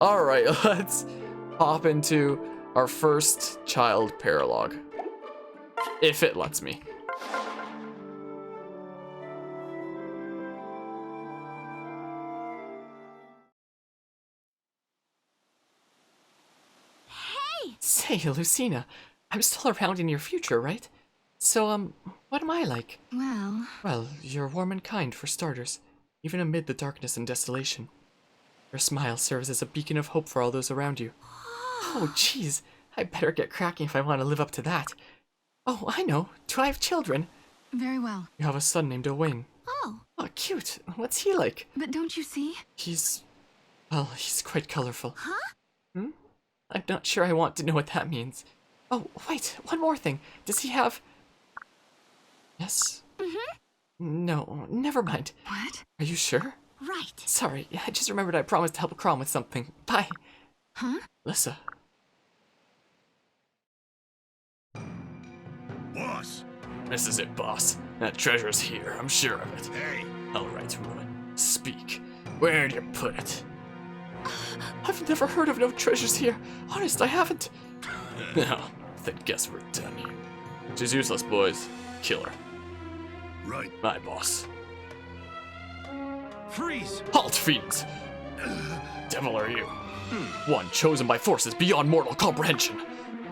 Alright, let's hop into our first child paralogue. If it lets me. Hey! Say, Lucina, I'm still around in your future, right? So, what am I like? Well, you're warm and kind, for starters, even amid the darkness and desolation. Your smile serves as a beacon of hope for all those around you. Oh, jeez, I better get cracking if I want to live up to that. Oh, I know. Do I have children? Very well. You have a son named Owain. Oh, Oh, cute. What's he like? but don't you see? Well, he's quite colorful. Huh? I'm not sure I want to know what that means. Oh, wait, one more thing. Does he have... Yes? No, never mind. What? Are you sure? Right. Sorry, I just remembered I promised to help Crom with something. Bye. Huh? Lissa. Boss! This is it, boss. That treasure's here, I'm sure of it. Hey! Alright, woman. Speak. Where'd you put it? I've never heard of no treasures here. Honest, I haven't. No, then guess we're done here. She's useless, boys. Kill her. Right. My boss. Freeze! Halt, fiends! Devil are you? One chosen by forces beyond mortal comprehension.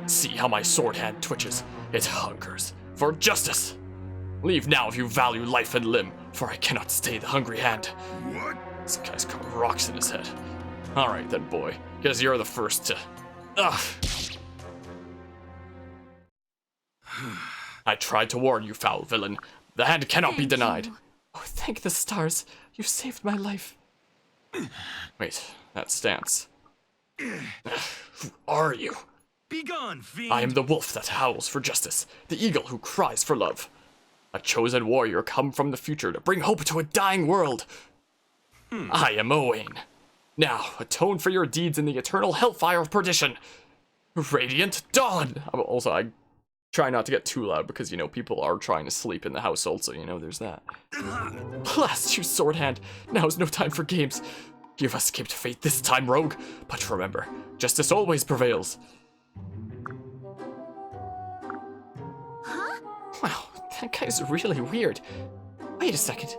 See how my sword hand twitches. It hungers for justice. Leave now if you value life and limb, for I cannot stay the hungry hand. What? This guy's got rocks in his head. Alright then, boy. Guess you're the first to... Ugh! I tried to warn you, foul villain. The hand cannot be Thank denied. you. Oh, thank the stars. You saved my life. Wait, that stance. Who are you? Be gone, fiend! I am the wolf that howls for justice, the eagle who cries for love. A chosen warrior come from the future to bring hope to a dying world. I am Owain. Now, atone for your deeds in the eternal hellfire of perdition. Radiant dawn! Also, I try not to get too loud because, you know, people are trying to sleep in the household, so, you know, there's that. Blast you, sword hand. Now's no time for games. You've escaped fate this time, rogue. But remember, justice always prevails. Huh? Wow, that guy's really weird. Wait a second.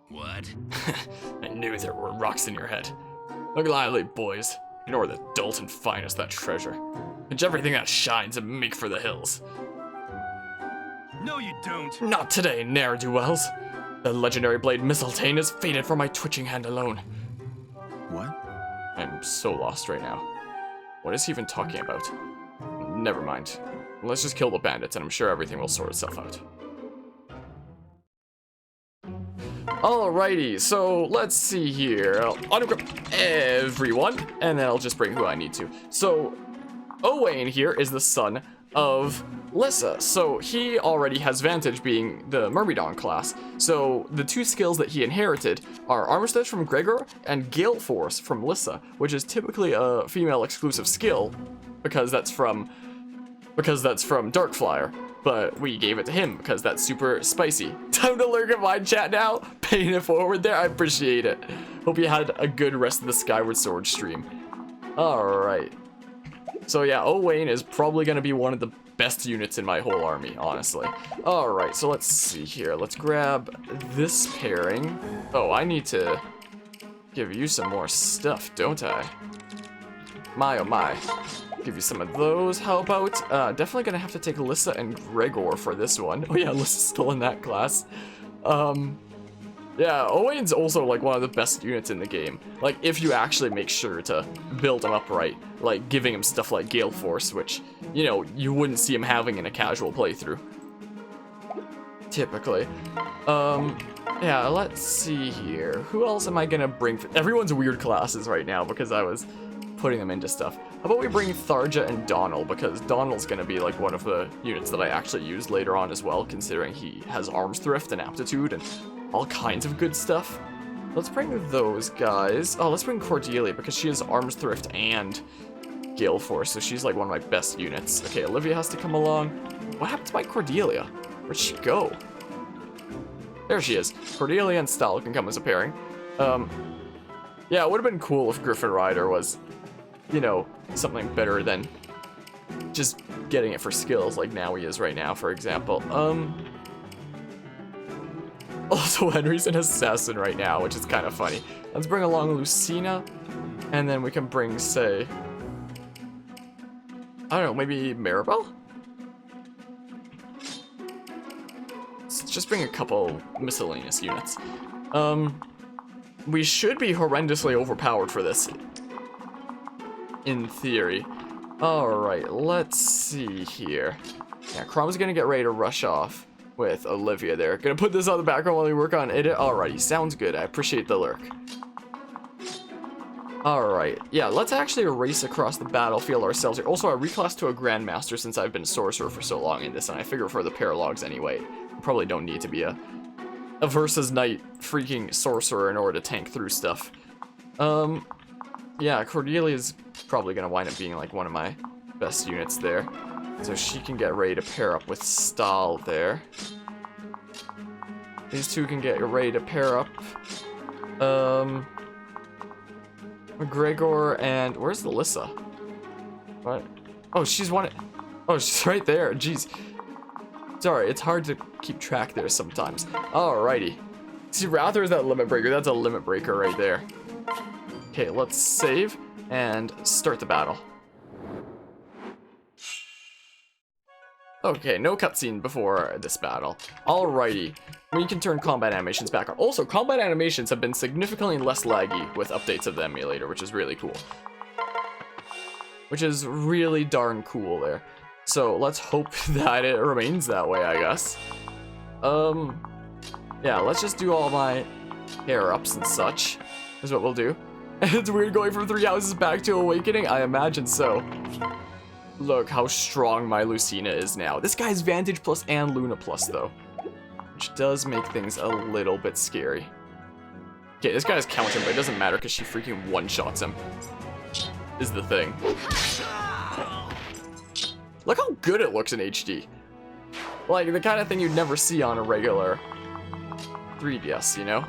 What? I knew there were rocks in your head. Look lively, boys. Ignore the dolt and find us that treasure. Pinch everything that shines and make for the hills. No, you don't! Not today, ne'er-do-wells. The legendary blade Mistletoe is fated for my twitching hand alone. What? I'm so lost right now. What is he even talking about? Never mind. Let's just kill the bandits and I'm sure everything will sort itself out. Alrighty, so let's see here. I'll unequip everyone, and then I'll just bring who I need to. So, Owain here is the son of Lissa, so he already has Vantage being the Myrmidon class. So the two skills that he inherited are Armor Stitch from Gregor and Gale Force from Lissa, which is typically a female exclusive skill because that's from Darkflyer. But we gave it to him because that's super spicy. Time to lurk at my chat now. Paying it forward there, I appreciate it. Hope you had a good rest of the Skyward Sword stream. Alright. So yeah, Owain is probably going to be one of the best units in my whole army, honestly. Alright, so let's see here. Let's grab this pairing. Oh, I need to give you some more stuff, don't I? My oh my. Give you some of those. How about, definitely gonna have to take Lissa and Gregor for this one. Oh yeah, Lissa's still in that class. Yeah, Owain's also like one of the best units in the game. Like, if you actually make sure to build him up right, like giving him stuff like Gale Force, which, you know, you wouldn't see him having in a casual playthrough. Typically. Yeah, let's see here. Who else am I gonna bring? Everyone's weird classes right now because I was putting them into stuff. How about we bring Tharja and Donal, because Donal's gonna be like one of the units that I actually use later on as well, considering he has Arms Thrift and Aptitude and all kinds of good stuff. Let's bring those guys. Oh, let's bring Cordelia, because she has Arms Thrift and Gale Force, so she's like one of my best units. Okay, Olivia has to come along. What happened to my Cordelia? Where'd she go? There she is. Cordelia and Stahl can come as a pairing. Yeah, it would have been cool if Griffin Rider was, you know, something better than just getting it for skills like now he is right now, for example. Also, Henry's an assassin right now, which is kind of funny. Let's bring along Lucina, and then we can bring, say, I don't know, maybe Maribel? Let's just bring a couple miscellaneous units. We should be horrendously overpowered for this, in theory. Alright, let's see here. Yeah, Crom's gonna get ready to rush off with Olivia there. Gonna put this on the background while we work on it. Alrighty, sounds good. I appreciate the lurk. Alright, yeah, let's actually race across the battlefield ourselves here. Also, I reclassed to a Grandmaster since I've been Sorcerer for so long in this, and I figure for the paralogs anyway, I probably don't need to be a versus Knight freaking Sorcerer in order to tank through stuff. Yeah, Cordelia's probably gonna wind up being like one of my best units there. So she can get ready to pair up with Stahl there. These two can get ready to pair up. McGregor and where's Alyssa? What? Oh, she's one. Oh, she's right there. Jeez. Sorry, it's hard to keep track there sometimes. Alrighty. See, rather is that limit breaker. That's a limit breaker right there. Okay, let's save and start the battle. Okay, no cutscene before this battle. Alrighty, we can turn combat animations back on. Also, combat animations have been significantly less laggy with updates of the emulator, which is really cool. Which is really darn cool there. So let's hope that it remains that way, I guess. Yeah, let's just do all my pair-ups and such, is what we'll do. It's weird going from 3 houses back to Awakening? I imagine so. Look how strong my Lucina is now. This guy's Vantage Plus and Luna Plus, though. Which does make things a little bit scary. Okay, this guy's counting, but it doesn't matter because she freaking one-shots him. Is the thing. Look how good it looks in HD. Like, the kind of thing you'd never see on a regular 3DS, you know?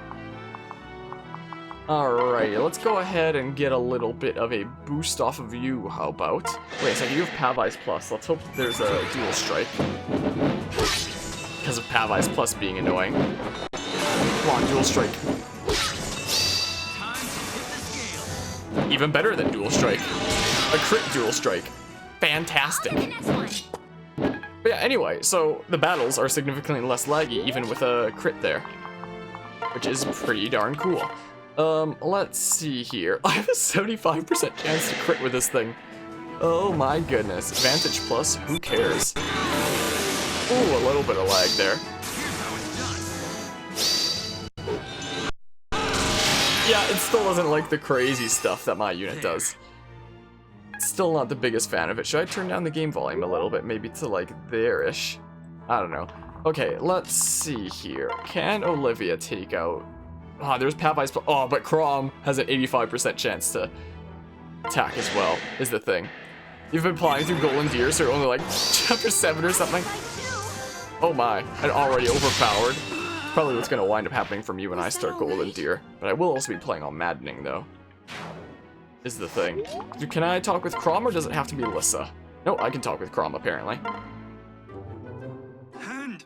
Alright, let's go ahead and get a little bit of a boost off of you, how about? Wait a second, you have Pavi's Plus. Let's hope there's a dual strike. Because of Pavi's Plus being annoying. Come on, dual strike. Even better than dual strike. A crit dual strike. Fantastic. But yeah, anyway, so the battles are significantly less laggy even with a crit there. Which is pretty darn cool. Let's see here. I have a 75% chance to crit with this thing. Oh my goodness. Vantage Plus, who cares? Ooh, a little bit of lag there. Yeah, it still doesn't like the crazy stuff that my unit does. Still not the biggest fan of it. Should I turn down the game volume a little bit? Maybe to like there-ish? I don't know. Okay, let's see here. Can Olivia take out... Ah, there's Pavi's Plus. Oh, but Crom has an 85% chance to attack as well, is the thing. You've been flying through Golden Deer, so you're only like chapter 7 or something. Oh my, and already overpowered. Probably what's gonna wind up happening for me when I start Golden Deer. But I will also be playing on Maddening though. Is the thing. Can I talk with Crom or does it have to be Alyssa? No, I can talk with Crom apparently. Hand.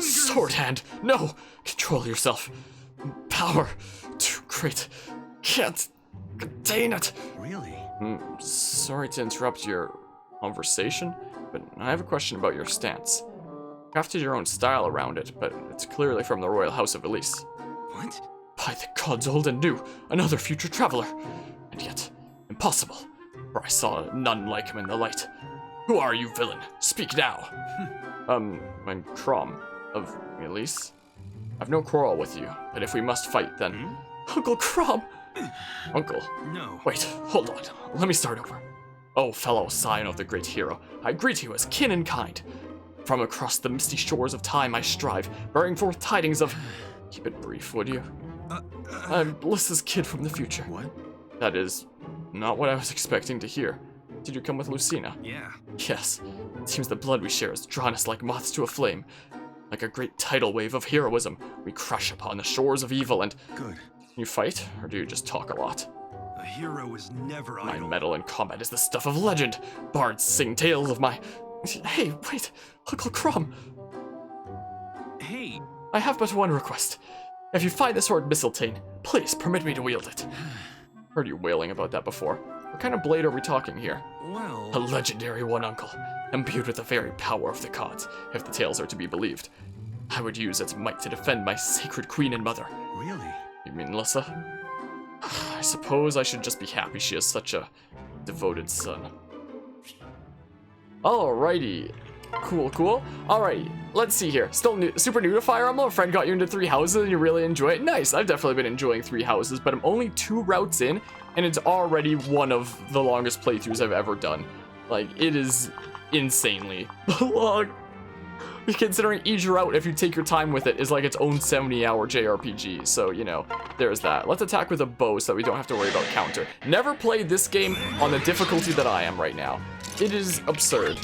Sword hand! No! Control yourself. Power too great. Can't contain it. Really? Sorry to interrupt your conversation, but I have a question about your stance. Crafted your own style around it, but it's clearly from the Royal House of Elise. What? By the gods old and new, another future traveler. And yet, impossible, for I saw none like him in the light. Who are you, villain? Speak now. I'm Crom, of Elise. I've no quarrel with you, but if we must fight, then... Uncle Crom! Uncle? No. Wait, hold on. Let me start over. Oh, fellow Scion of the great hero, I greet you as kin and kind. From across the misty shores of time I strive, bearing forth tidings of... Keep it brief, would you? I'm Bliss's kid from the future. What? That is not what I was expecting to hear. Did you come with Lucina? Yeah. Yes. It seems the blood we share has drawn us like moths to a flame. Like a great tidal wave of heroism, we crush upon the shores of evil and... Good. You fight, or do you just talk a lot? A hero is never My idle. mettle in combat is the stuff of legend. Bards sing tales of my... Hey, wait, Uncle Crumb. Hey, I have but one request. If you find the sword Mistletoe, please permit me to wield it. Heard you wailing about that before. What kind of blade are we talking here? well... A legendary one, Uncle. Imbued with the very power of the gods, if the tales are to be believed. I would use its might to defend my sacred queen and mother. Really? You mean Lissa? I suppose I should just be happy she has such a devoted son. Alrighty. Cool, cool. Alrighty, let's see here. Still new, super new to Fire Emblem. A friend got you into 3 houses and you really enjoy it. Nice, I've definitely been enjoying 3 houses, but I'm only 2 routes in, and it's already one of the longest playthroughs I've ever done. Like, it is insanely long. Considering each route, if you take your time with it, is like its own 70-hour JRPG. So, you know, there's that. Let's attack with a bow so that we don't have to worry about counter. Never played this game on the difficulty that I am right now. It is absurd.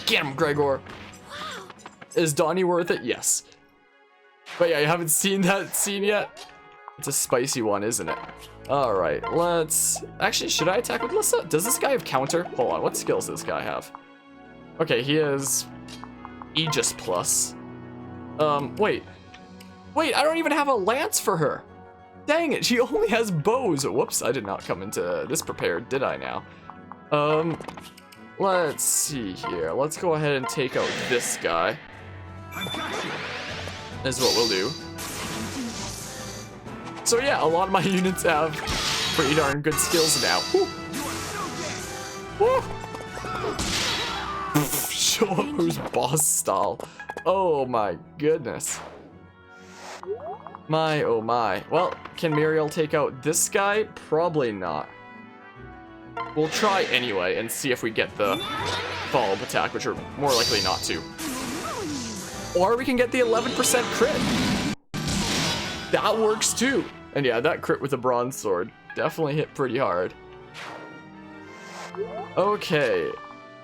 Get him, Gregor. Is Donnie worth it? Yes. But yeah, you haven't seen that scene yet? It's a spicy one, isn't it? Alright, let's... Actually, should I attack with Lissa? Does this guy have counter? Hold on, what skills does this guy have? Okay, he has Aegis plus. Wait. Wait, I don't even have a lance for her. Dang it, she only has bows. Whoops, I did not come into this prepared, did I now? Let's see here. Let's go ahead and take out this guy. Is what we'll do. So yeah, a lot of my units have pretty darn good skills now. Woo. Woo. Show up who's boss style. Oh my goodness. My, oh my. Well, can Muriel take out this guy? Probably not. We'll try anyway and see if we get the follow-up attack, which are more likely not to. Or we can get the 11% crit. That works too. And yeah, that crit with the bronze sword definitely hit pretty hard. Okay.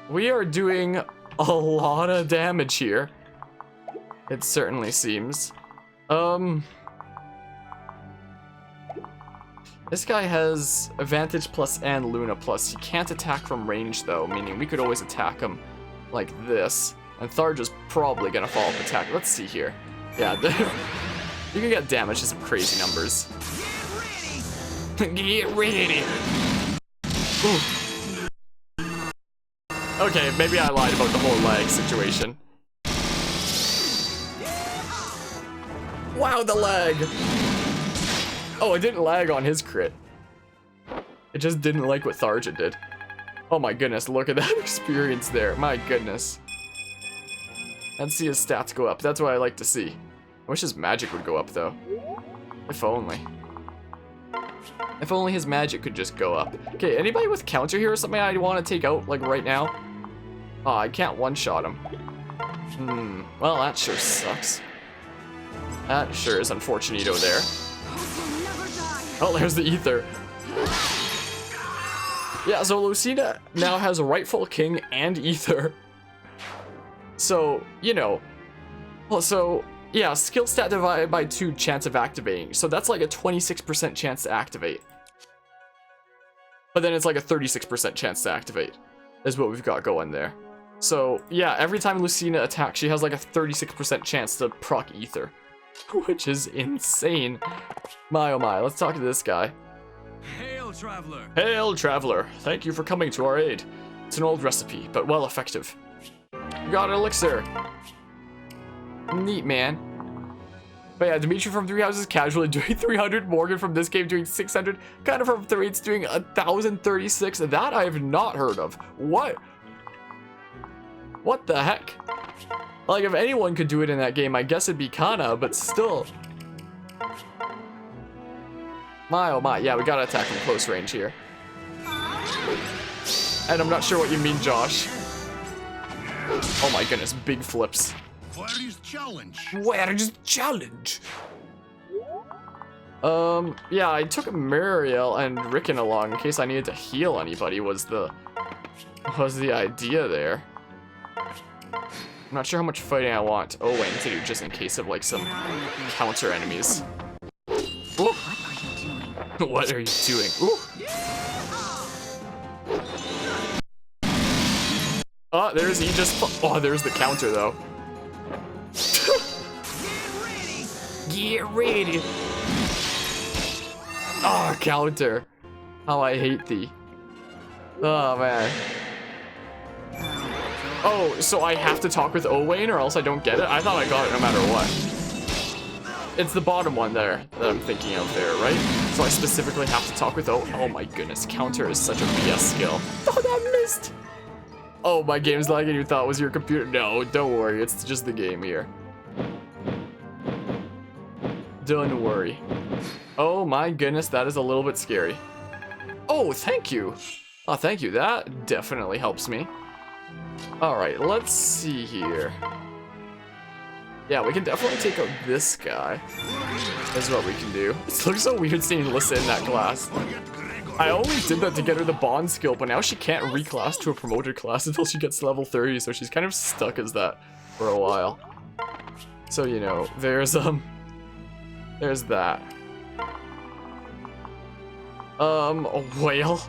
We are doing a lot of damage here. It certainly seems. This guy has Advantage Plus and Luna Plus. He can't attack from range though, meaning we could always attack him like this. And Tharja's probably gonna follow up attack. Let's see here. Yeah, you can get damage to some crazy numbers. Get ready! Ooh. Okay, maybe I lied about the whole lag situation. Wow, the lag! Oh, it didn't lag on his crit. It just didn't like what Tharja did. Oh my goodness, look at that experience there. My goodness. Let's see his stats go up. That's what I like to see. I wish his magic would go up though. If only. If only his magic could just go up. Okay, anybody with counter here or something I want to take out like right now? Oh, I can't one-shot him. Well, that sure sucks. That sure is unfortunito there. Oh, there's the ether. Yeah, so Lucina now has a rightful king and ether. So, you know. Well, so, yeah, skill stat divided by 2 chance of activating. So that's like a 26% chance to activate. But then it's like a 36% chance to activate. Is what we've got going there. So, yeah, every time Lucina attacks, she has like a 36% chance to proc ether. Which is insane. My oh my, let's talk to this guy. Hail, traveler! Hail, traveler! Thank you for coming to our aid. It's an old recipe, but well effective. Got an elixir. Neat, man. But yeah, Dimitri from 3 Houses casually doing 300, Morgan from this game doing 600, Connor from 3's doing 1,036. That I have not heard of. What? What the heck? Like, if anyone could do it in that game, I guess it'd be Kana, but still. My oh my, yeah, we gotta attack from close range here. And I'm not sure what you mean, Josh. Oh my goodness, big flips. Where's challenge? Where's challenge? Yeah, I took Muriel and Rickon along in case I needed to heal anybody was the idea there. I'm not sure how much fighting I want Owain to do just in case of like some counter enemies. What are you doing? Ooh. Oh, there's oh, there's the counter though. Get ready. Oh, counter. How I hate thee. Oh, man. Oh, so I have to talk with Owain or else I don't get it? I thought I got it no matter what. It's the bottom one there that I'm thinking of there, right? So I specifically have to talk with oh my goodness, counter is such a BS skill. Oh, that missed. Oh, my game's lagging. You thought it was your computer. No, don't worry. It's just the game here. Don't worry. Oh my goodness, that is a little bit scary. Oh, thank you. Oh, thank you. That definitely helps me. All right, let's see here. Yeah, we can definitely take out this guy. That's what we can do. It looks so weird seeing Lissa in that class. I only did that to get her the bond skill, but now she can't reclass to a promoted class until she gets level 30, so she's kind of stuck as that for a while. So, you know, there's that. A whale?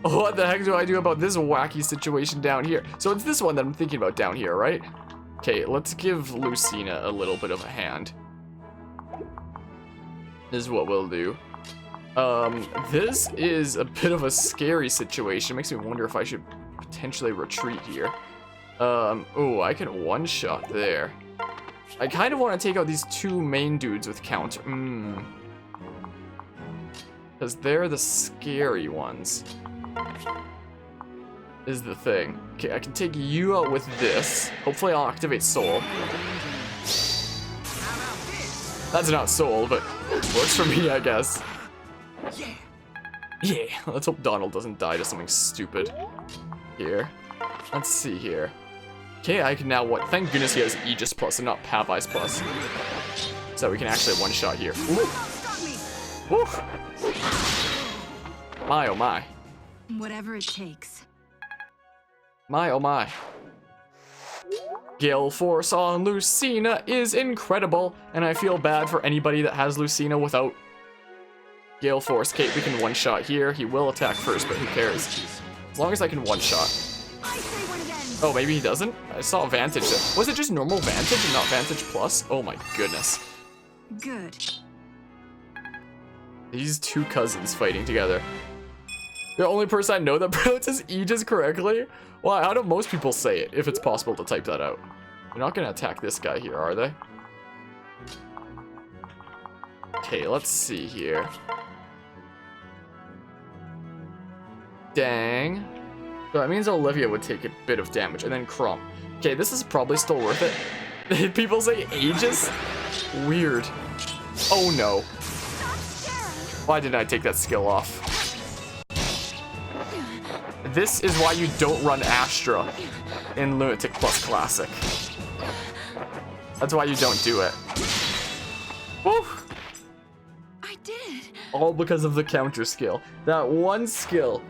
What the heck do I do about this wacky situation down here? So it's this one that I'm thinking about down here, right? Okay, let's give Lucina a little bit of a hand. This is what we'll do. This is a bit of a scary situation. Makes me wonder if I should potentially retreat here. Oh, I can one-shot there. I kind of want to take out these two main dudes with counter. Because they're the scary ones. Is the thing. Okay, I can take you out with this. Hopefully I'll activate Soul. That's not Soul, but works for me, I guess. Yeah. Let's hope Donald doesn't die to something stupid. Here. Let's see here. Okay, I can now what? Thank goodness he has Aegis Plus and not Pavi's Plus. So we can actually one-shot here. Ooh. Woo. My oh my. Whatever it takes. My oh my. Gale Force on Lucina is incredible, and I feel bad for anybody that has Lucina without Gale Force. Okay, we can one-shot here. He will attack first, but who cares? As long as I can one-shot. Oh, maybe he doesn't? I saw Vantage there. Was it just normal Vantage and not Vantage Plus? Oh my goodness. Good. These two cousins fighting together. The only person I know that pronounces Aegis correctly? Why, how do most people say it, if it's possible to type that out? They're not gonna attack this guy here, are they? Okay, let's see here. Dang. So that means Olivia would take a bit of damage, and then Crump. Okay, this is probably still worth it. People say Aegis? Weird. Oh no. Why did I take that skill off? This is why you don't run Astra in Lunatic Plus Classic. That's why you don't do it. Woo! I did it. All because of the counter skill. That one skill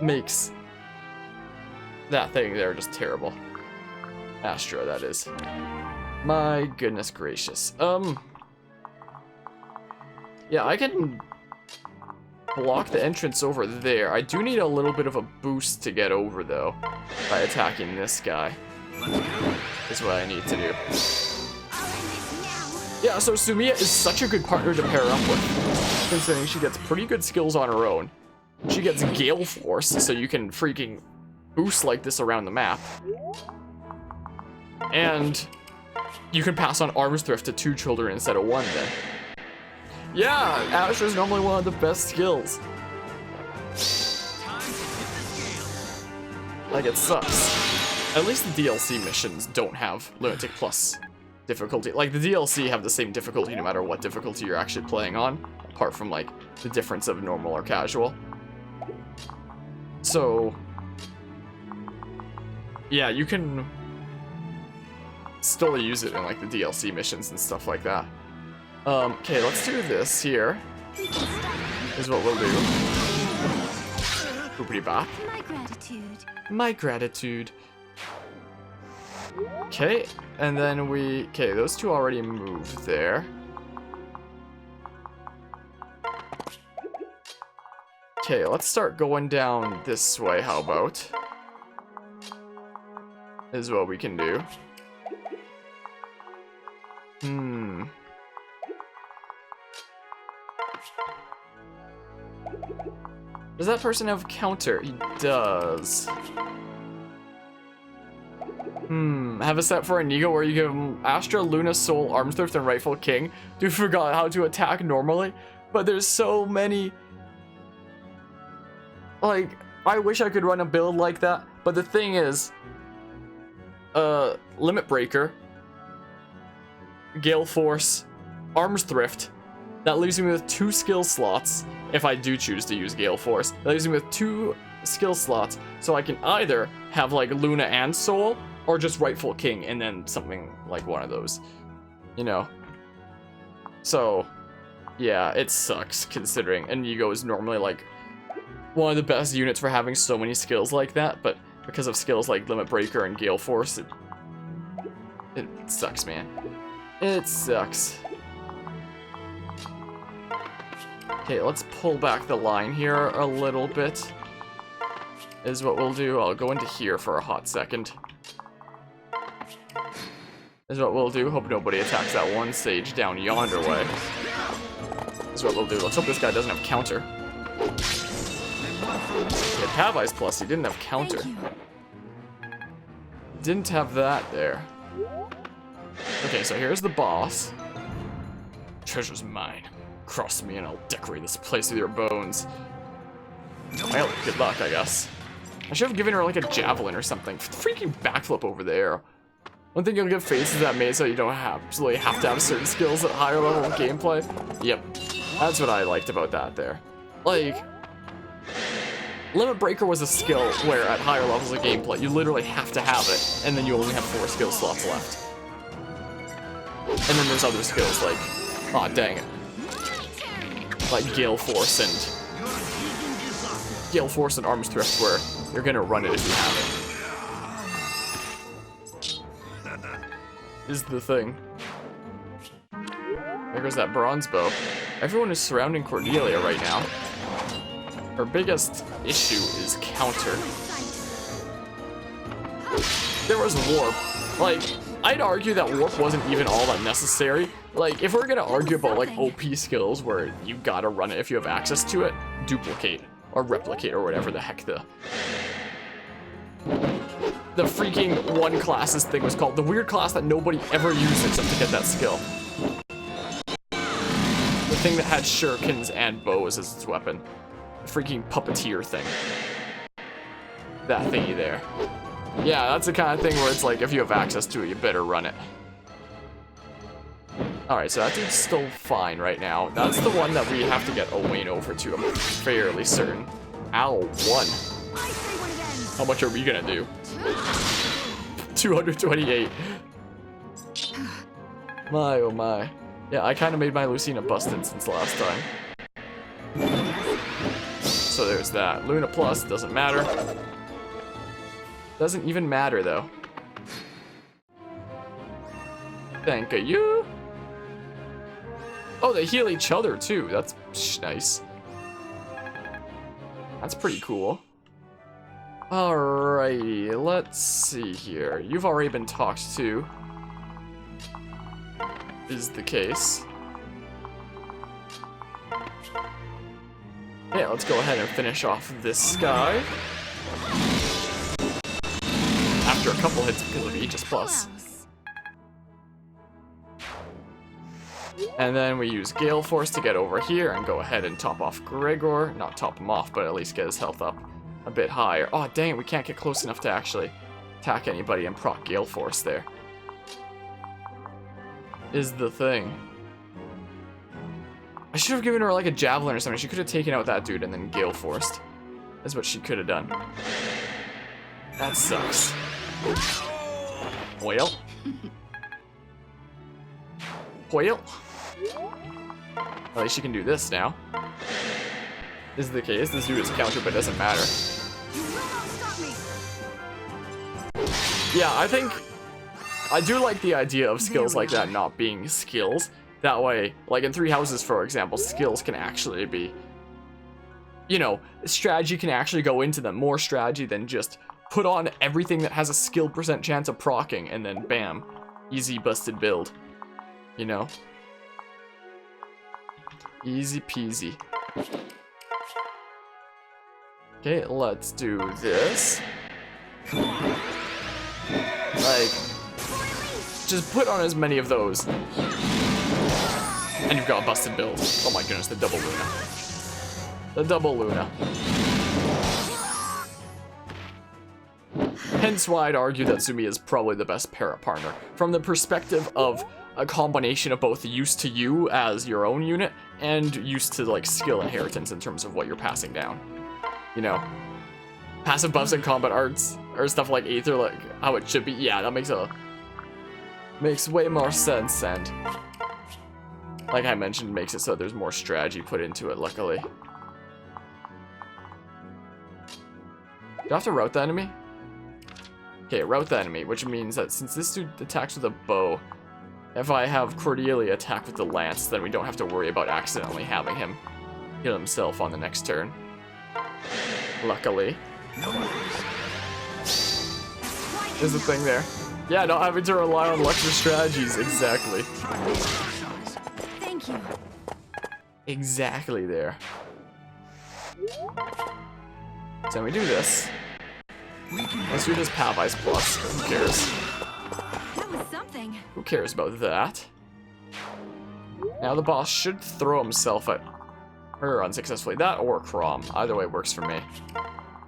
makes that thing there just terrible. Astra, that is. My goodness gracious. Yeah, I can block the entrance over there. I do need a little bit of a boost to get over, though, by attacking this guy. Is what I need to do. Yeah, so Sumiya is such a good partner to pair up with, considering she gets pretty good skills on her own. She gets Gale Force, so you can freaking boost like this around the map. And you can pass on Arms Thrift to 2 children instead of 1 then. Yeah, Astra is normally one of the best skills. Like, it sucks. At least the DLC missions don't have Lunatic Plus difficulty. Like, the DLC have the same difficulty no matter what difficulty you're actually playing on, apart from, like, the difference of normal or casual. So, yeah, you can still use it in, like, the DLC missions and stuff like that. Okay, let's do this here. Is what we'll do. Boopity bop. My gratitude. My gratitude. Okay, and then okay, those two already moved there. Okay, let's start going down this way, how about? Is what we can do. Does that person have counter? He does. Have a set for Inigo where you give him Astra, Luna, Soul, Arms Thrift, and Rightful King. Dude, forgot how to attack normally, but there's so many. Like, I wish I could run a build like that, but the thing is, Limit Breaker, Gale Force, Arms Thrift, that leaves me with 2 skill slots, if I do choose to use Gale Force. That leaves me with 2 skill slots, so I can either have, like, Luna and Soul, or just Rightful King, and then something like one of those, you know? So, yeah, it sucks, considering Inigo is normally, like, one of the best units for having so many skills like that, but because of skills like Limit Breaker and Gale Force, it sucks, man. It sucks. Okay, let's pull back the line here a little bit, is what we'll do. I'll go into here for a hot second. Is what we'll do. Hope nobody attacks that one sage down yonder way. Is what we'll do. Let's hope this guy doesn't have counter. He had Pavi's plus, he didn't have counter. Didn't have that there. Okay, so here's the boss. Treasure's mine. Cross me and I'll decorate this place with your bones. Well, good luck, I guess. I should have given her like a javelin or something. Freaking backflip over there. One thing you'll get faces that made so you don't absolutely have to have certain skills at higher level of gameplay. Yep, that's what I liked about that there. Like, Limit Breaker was a skill where at higher levels of gameplay, you literally have to have it, and then you only have 4 skill slots left. And then there's other skills like, aw, dang it. Like Gale Force and Arms Thrift where you're gonna run it if you have it. Is the thing. There goes that bronze bow. Everyone is surrounding Cordelia right now. Her biggest issue is counter. There was warp. Like, I'd argue that warp wasn't even all that necessary. Like, if we're gonna argue about like OP skills where you gotta run it if you have access to it, duplicate or replicate or whatever the heck the freaking one classes thing was called. The weird class that nobody ever used except to get that skill. The thing that had shurikens and bows as its weapon. The freaking puppeteer thing. That thingy there. Yeah, that's the kind of thing where it's like, if you have access to it, you better run it. Alright, so that dude's still fine right now. That's the one that we have to get Owain over to, I'm fairly certain. Ow, 1. How much are we gonna do? 228. My, oh my. Yeah, I kind of made my Lucina busted since last time. So there's that. Luna plus, doesn't matter. Doesn't even matter, though. Thank you. Oh, they heal each other, too. That's nice. That's pretty cool. Alrighty, let's see here. You've already been talked to. Is the case. Yeah, let's go ahead and finish off this guy. After a couple hits because of Aegis Plus. And then we use Gale Force to get over here and go ahead and top off Gregor. Not top him off, but at least get his health up a bit higher. Oh, dang it, we can't get close enough to actually attack anybody and proc Gale Force there. Is the thing. I should have given her like a javelin or something. She could have taken out that dude and then Gale Forced. Is what she could have done. That sucks. Well. Well. At least she can do this now. Is the case. This dude is counter, but it doesn't matter. Yeah, I think I do like the idea of skills like that not being skills. That way, like in 3 houses, for example, skills can actually be you know, strategy can actually go into them. More strategy than just put on everything that has a skill % chance of proccing and then bam, easy busted build. You know? Easy peasy. Okay, let's do this. Like, just put on as many of those. And you've got a busted build. Oh my goodness, the double Luna. The double Luna. Hence why I'd argue that Sumiya is probably the best para partner. From the perspective of a combination of both used to you as your own unit and used to like skill inheritance in terms of what you're passing down. You know, passive buffs and combat arts or stuff like Aether, like how it should be. Yeah, that makes way more sense, and like I mentioned, makes it so there's more strategy put into it, luckily. Do I have to route the enemy? Okay, route the enemy, which means that since this dude attacks with a bow, if I have Cordelia attack with the lance, then we don't have to worry about accidentally having him heal himself on the next turn. Luckily. There's a thing there. Yeah, not having to rely on Lecture strategies. Exactly. Thank you. Exactly there. So we do this. Let's do this Pavice Plus. Who cares? That was something. Who cares about that? Now the boss should throw himself at her unsuccessfully. That or Crom. Either way works for me.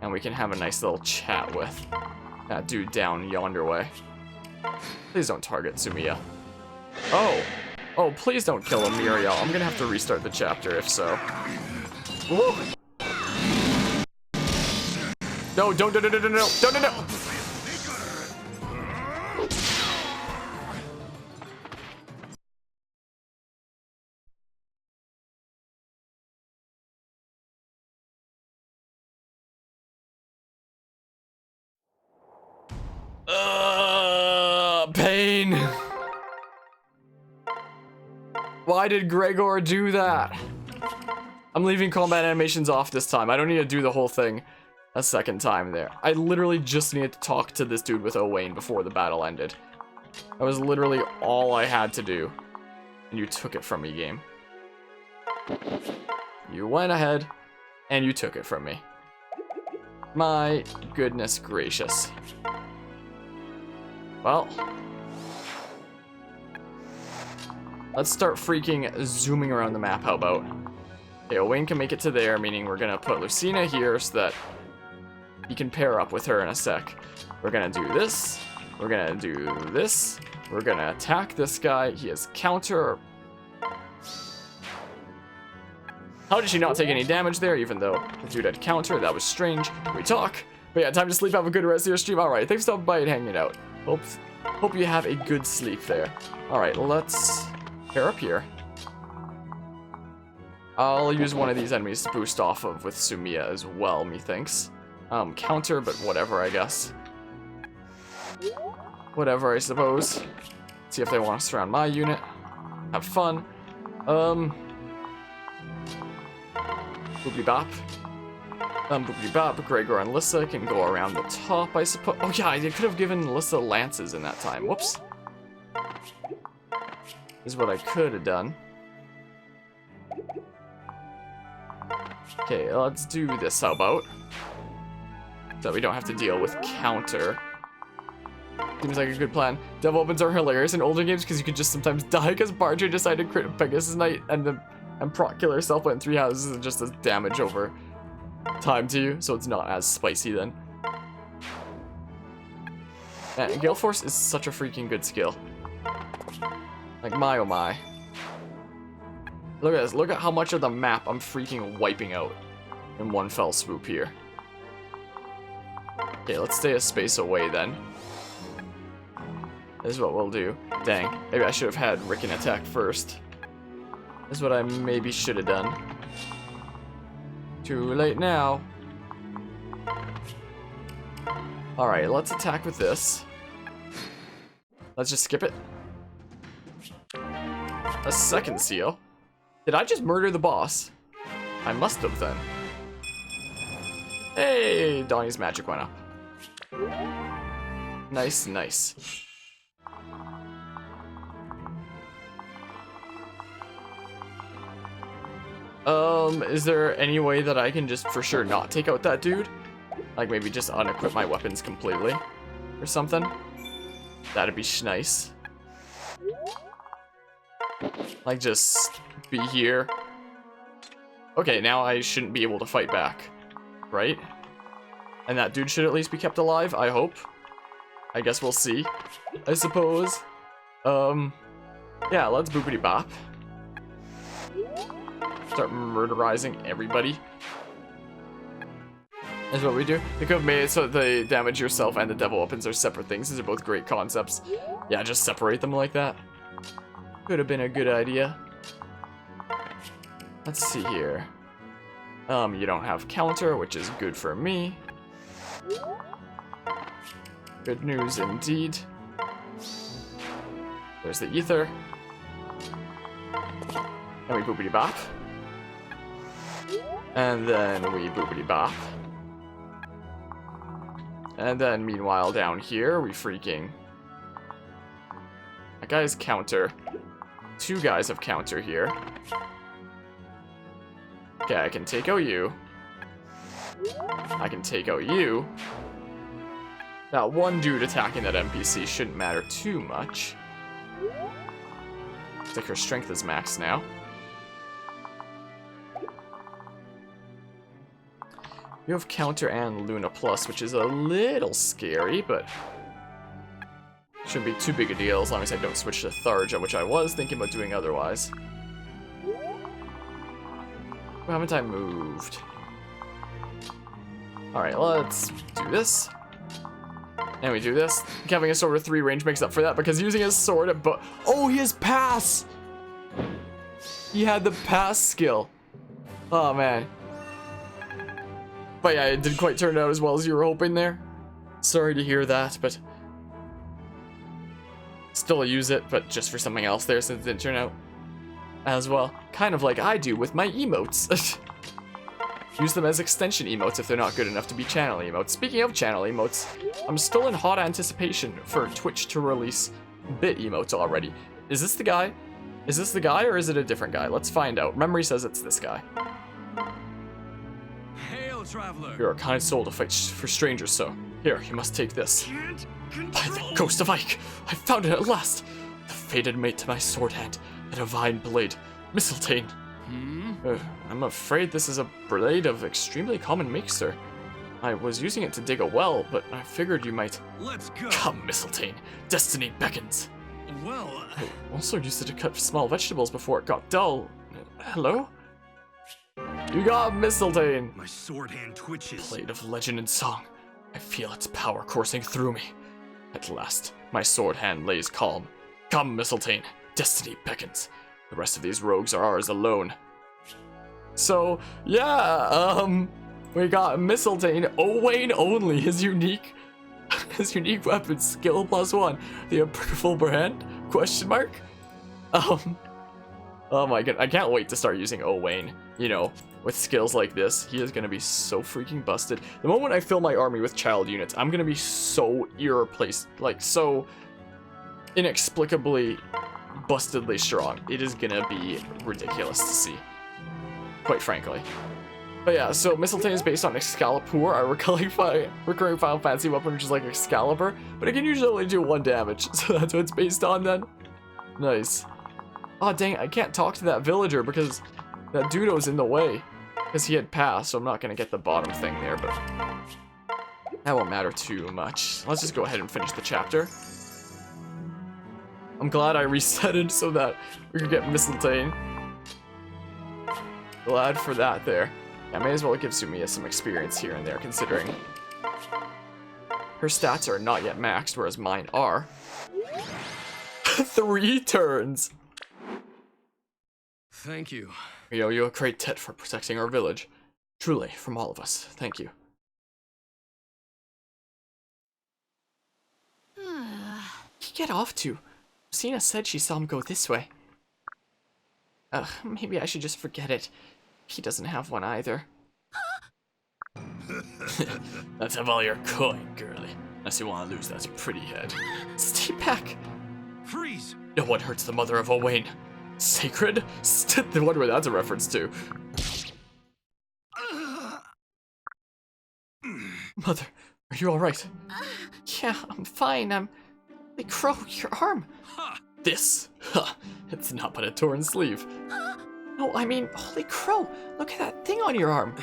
And we can have a nice little chat with that dude down yonder way. Please don't target Sumiya. Oh. Oh, please don't kill him, Muriel. I'm gonna have to restart the chapter if so. Woo! No, don't, no, no, no, no, no, no, no, no. Pain. Why did Gregor do that? I'm leaving combat animations off this time. I don't need to do the whole thing a second time there. I literally just needed to talk to this dude with Owain before the battle ended. That was literally all I had to do. And you took it from me, game. You went ahead and you took it from me. My goodness gracious. Well, let's start freaking zooming around the map, how about? Okay, Owain can make it to there, meaning we're gonna put Lucina here so that he can pair up with her in a sec. We're gonna do this, we're gonna do this, we're gonna attack this guy, he has counter. How did she not take any damage there, even though the dude had counter? That was strange. We talk. But yeah, time to sleep, have a good rest of your stream. Alright, thanks for stopping by and hanging out. Hope you have a good sleep there. Alright, let's pair up here. I'll use one of these enemies to boost off of with Sumiya as well, methinks. Counter, but whatever, I guess. Whatever, I suppose. See if they want to surround my unit. Have fun. Boopity bop. Boopity bop. Gregor and Lissa can go around the top, I suppose. Oh yeah, I could have given Lissa lances in that time. Whoops. Is what I could have done. Okay, let's do this, how about? So we don't have to deal with counter. Seems like a good plan. Devil opens are hilarious in older games because you could just sometimes die because Barger decided to crit Pegasus Knight and proc kill herself went 3 houses and just does damage over time to you, so it's not as spicy then. Man, Gale Force is such a freaking good skill. Like, my oh my. Look at this, look at how much of the map I'm freaking wiping out in one fell swoop here. Okay, let's stay a space away then. This is what we'll do. Dang, maybe I should have had Rickon attack first. This is what I maybe should have done. Too late now. Alright, let's attack with this. Let's just skip it. A second seal. Did I just murder the boss? I must have then. Hey, Donnie's magic went up. Nice, nice. Is there any way that I can just for sure not take out that dude? Like maybe just unequip my weapons completely or something? That'd be nice. Like just be here. Okay, now I shouldn't be able to fight back, right? And that dude should at least be kept alive, I hope. I guess we'll see, I suppose. Yeah, let's boopity bop. Start murderizing everybody. Is what we do. They could have made it so that they damage yourself and the devil weapons are separate things. These are both great concepts. Yeah, just separate them like that. Could have been a good idea. Let's see here. You don't have counter, which is good for me. Good news indeed. There's the ether. And we boopity bop. And then we boopity bop. And then meanwhile down here we freaking... That guy's counter. Two guys have counter here. Okay, I can take out you. I can take out you. That one dude attacking that NPC shouldn't matter too much. Looks like her strength is maxed now. You have counter and Luna Plus, which is a little scary, but shouldn't be too big a deal as long as I don't switch to Tharja, which I was thinking about doing otherwise. Why haven't I moved? Alright, let's do this. And we do this. Having a sword with 3 range makes up for that because using his sword at oh, he has pass! He had the pass skill. Oh, man. But yeah, it didn't quite turn out as well as you were hoping there. Sorry to hear that, but... Still use it, but just for something else there since it didn't turn out as well. Kind of like I do with my emotes. Use them as extension emotes if they're not good enough to be channel emotes. Speaking of channel emotes, I'm still in hot anticipation for Twitch to release bit emotes already. Is this the guy? Is this the guy or is it a different guy? Let's find out. Memory says it's this guy. Hail, traveler. You're a kind soul to fight for strangers, so here, you must take this. By the ghost of Ike, I found it at last. The fated mate to my sword hand, a divine blade, Mistletoe. I'm afraid this is a blade of extremely common make, sir. I was using it to dig a well, but I figured you might... Let's go. Come, Mistletoe. Destiny beckons. Well, I also used it to cut small vegetables before it got dull. Hello? You got Mistletoe. my sword hand twitches. Blade of legend and song. I feel its power coursing through me. At last, my sword hand lays calm. Come, Mistletoe. Destiny beckons. The rest of these rogues are ours alone. So, yeah, we got Mistletoe, Owain only, his unique weapon, skill +1, the approval brand, question mark? Oh my god, I can't wait to start using Owain, you know, with skills like this. He is gonna be so freaking busted. The moment I fill my army with child units, I'm gonna be so irreplaceable, like, so inexplicably bustedly strong. It is gonna be ridiculous to see, quite frankly. But yeah, so Mistletoe is based on Excalibur, our recurring Final Fantasy weapon, which is like Excalibur, but it can usually only do 1 damage, so that's what it's based on then. Nice. Oh dang, I can't talk to that villager because that dudo's in the way, because he had passed, so I'm not gonna get the bottom thing there, but that won't matter too much. Let's just go ahead and finish the chapter. I'm glad I reset it so that we could get Mistletoe. Glad for that there. I may as well give Sumiya some experience here and there, considering her stats are not yet maxed, whereas mine are. 3 turns! Thank you. We owe you a great debt for protecting our village. Truly, from all of us, thank you. Get off to. Sina said she saw him go this way. Maybe I should just forget it. He doesn't have one either. Let's have all your coin, girly. Unless you want to lose that pretty head. Stay back. Freeze! No one hurts the mother of Owain. Sacred? I wonder what that's a reference to. Mother, are you alright? Yeah, I'm fine. Holy crow, your arm. This? Huh. It's not but a torn sleeve. No, I mean, holy crow, look at that thing on your arm.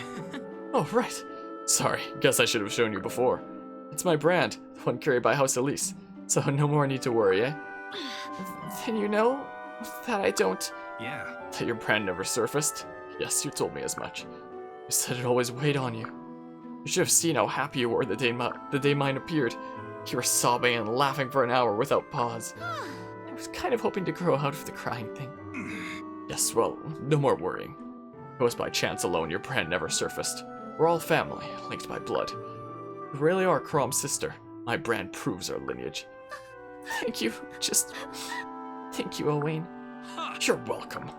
Oh, right. Sorry, guess I should have shown you before. It's my brand, the one carried by House Elise. So no more need to worry, eh? Then you know that I don't... Yeah. That your brand never surfaced? Yes, you told me as much. You said it always weighed on you. You should have seen how happy you were the day mine appeared. You were sobbing and laughing for an hour without pause. I was kind of hoping to grow out of the crying thing. Yes, well, no more worrying. It was by chance alone your brand never surfaced. We're all family, linked by blood. You really are Crom's sister. My brand proves our lineage. Thank you, thank you, Owain. You're welcome.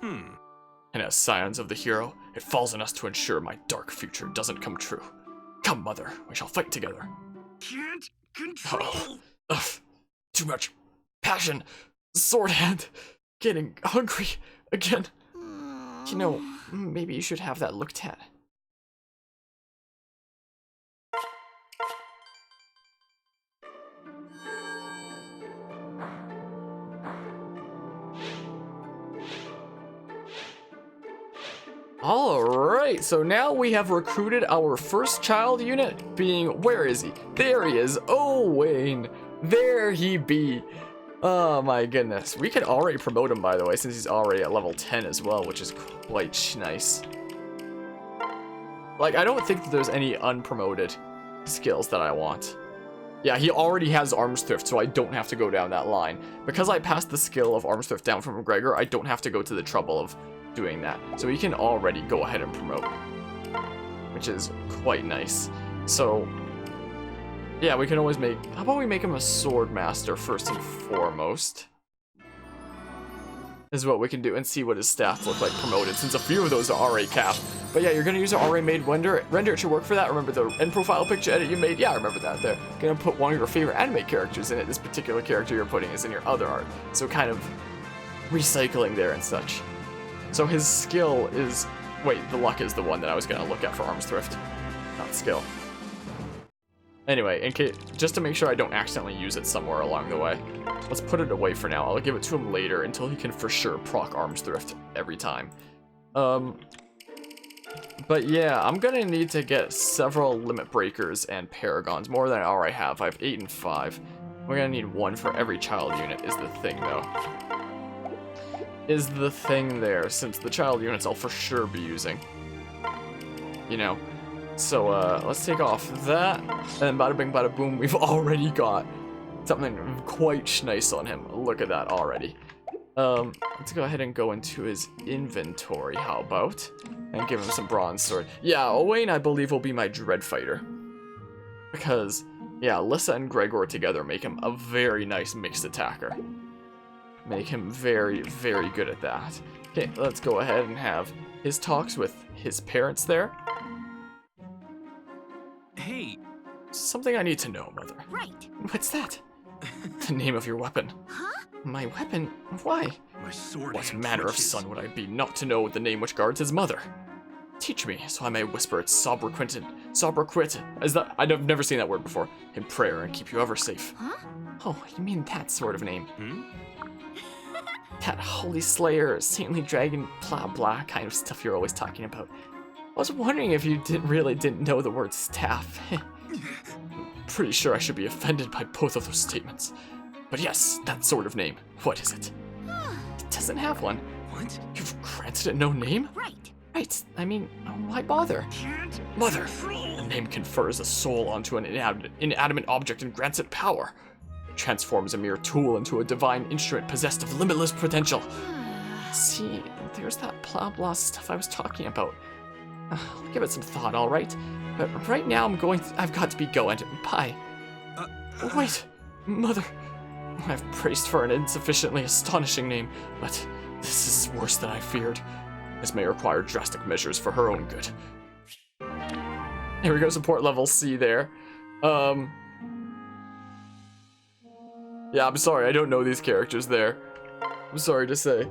And as scions of the hero, it falls on us to ensure my dark future doesn't come true. Come, mother, we shall fight together. Can't control. Too much passion. Sword hand. Getting hungry again. You know, maybe you should have that looked at. Alright, so now we have recruited our first child unit, being, where is he? There he is, Owain. There he be. Oh my goodness. We can already promote him, by the way, since he's already at level 10 as well, which is quite nice. Like, I don't think that there's any unpromoted skills that I want. Yeah, he already has Arms Thrift, so I don't have to go down that line. Because I passed the skill of Arms Thrift down from McGregor, I don't have to go to the trouble of doing that. So he can already go ahead and promote, which is quite nice. So, yeah, we can always make... How about we make him a Sword Master first and foremost? Is what we can do, and see what his stats look like promoted, since a few of those are already capped. But yeah, you're gonna use an already made render. It should work for that. Remember the end profile picture edit you made? Yeah, I remember that there. Gonna put one of your favorite anime characters in it. This particular character you're putting is in your other art. So kind of recycling there and such. So his skill is... Wait, the luck is the one that I was gonna look at for Arms Thrift. Not skill. Anyway, in case, just to make sure I don't accidentally use it somewhere along the way, let's put it away for now. I'll give it to him later until he can for sure proc Arms Thrift every time. But yeah, I'm gonna need to get several Limit Breakers and Paragons, more than I already have. I have 8 and 5. We're gonna need 1 for every child unit is the thing, though. Is the thing there, since the child units I'll for sure be using. You know. So, let's take off that, and bada bing bada boom, we've already got something quite nice on him. Look at that already. Let's go ahead and go into his inventory, how about? And give him some bronze sword. Yeah, Owain, I believe, will be my Dread Fighter. Because, yeah, Lissa and Gregor together make him a very nice mixed attacker. Make him very, very good at that. Okay, let's go ahead and have his talks with his parents there. Hey. Something I need to know, Mother. Right. What's that? The name of your weapon. Huh? My weapon? Why? My sword What hand manner of twitches. son would I be not to know the name which guards his mother? Teach me, so I may whisper its sobriquet. Is that? I've never seen that word before. In prayer and keep you ever safe. Huh? Oh, you mean that sort of name? Hmm? That holy slayer, saintly dragon, blah blah kind of stuff you're always talking about. I was wondering if you didn't know the word staff. Pretty sure I should be offended by both of those statements. But yes, that sort of name. What is it? It doesn't have one. What? You've granted it no name? Right. Right, I mean, why bother? Can't Mother, control. the name confers a soul onto an inanimate object and grants it power. It transforms a mere tool into a divine instrument possessed of limitless potential. See, there's that blah blah stuff I was talking about. I'll give it some thought, alright? But right now I've got to be going. Bye. Wait, Mother. I've praised for an insufficiently astonishing name, but this is worse than I feared. This may require drastic measures for her own good. Here we go, support level C there. Yeah, I'm sorry, I don't know these characters there. I'm sorry to say.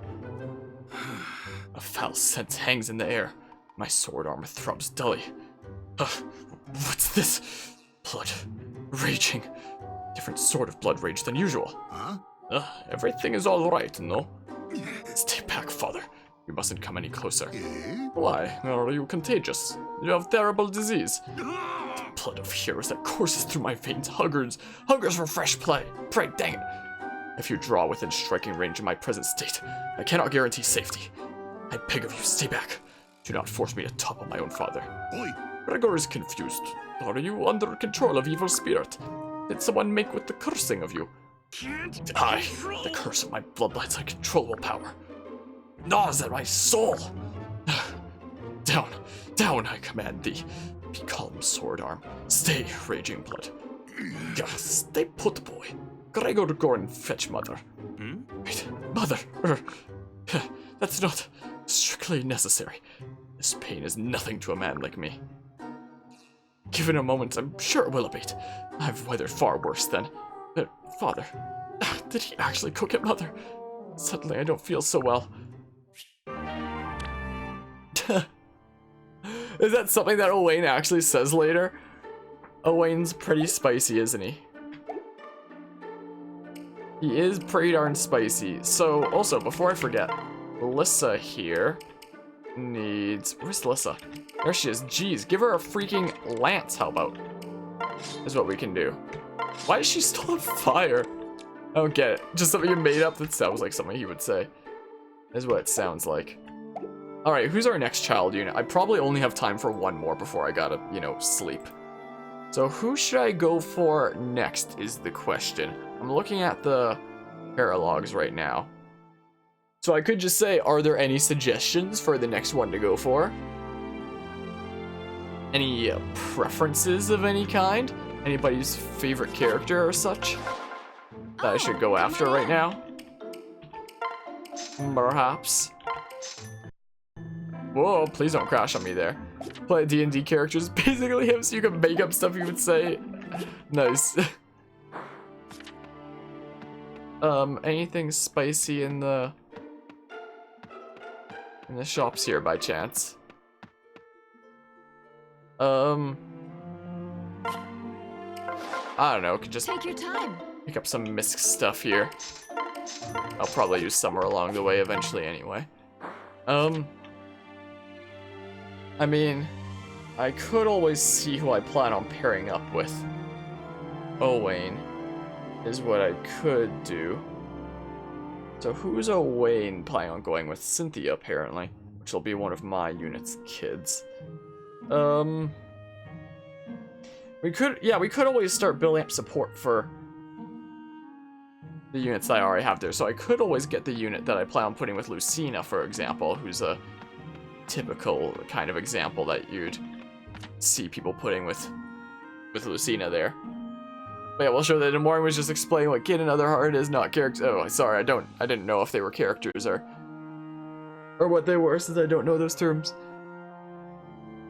A foul scent hangs in the air. My sword armor throbs dully. What's this? Blood. Raging. Different sort of blood rage than usual. Huh? Everything is alright, no? Stay back, father. You mustn't come any closer. Why? Are you contagious? You have terrible disease. The blood of heroes that courses through my veins hungers for fresh play. Pray, dang it. If you draw within striking range in my present state, I cannot guarantee safety. I beg of you, stay back. Do not force me to topple my own father. Oi. Gregor is confused. Are you under control of evil spirit? Did someone make with the cursing of you? Can't I, control. the curse of my bloodline's uncontrollable power, gnaws at my soul. Down, down, I command thee. Be calm, sword arm. Stay, raging blood. Stay put, boy. Gregor, go and fetch mother. Wait, mother. That's not strictly necessary. This pain is nothing to a man like me. Given a moment, I'm sure it will abate. I've weathered far worse than... Father, did he actually cook it, mother? Suddenly I don't feel so well. Is that something that Owain actually says later? Owain's pretty spicy, isn't he? He is pretty darn spicy. So, also, before I forget, Lissa here needs... Where's Lissa? There she is. Jeez, give her a freaking lance, how about? Is what we can do. Why is she still on fire? I don't get it. Just something you made up that sounds like something he would say. Is what it sounds like. Alright, who's our next child unit? I probably only have time for one more before I gotta, you know, sleep. So who should I go for next is the question. I'm looking at the paralogs right now. So I could just say, are there any suggestions for the next one to go for? Any preferences of any kind? Anybody's favorite character or such that I should go after right now? Perhaps. Whoa, please don't crash on me there. Play D&D characters, basically him, so you can make up stuff you would say. Nice. Anything spicy in the shops here by chance? I don't know, could just Take your time. pick up some misc stuff here. I'll probably use somewhere along the way eventually anyway. I mean, I could always see who I plan on pairing up with. Owain is what I could do. So who's Owain planning on going with? Cynthia, apparently, which will be one of my unit's kids. We could always start building up support for the units that I already have there. So I could always get the unit that I plan on putting with Lucina, for example, who's a typical kind of example that you'd see people putting with Lucina there. But yeah, we'll show that Morgan was just explaining what Kid and Other Heart is, not characters. Oh, sorry, I didn't know if they were characters or what they were, since I don't know those terms.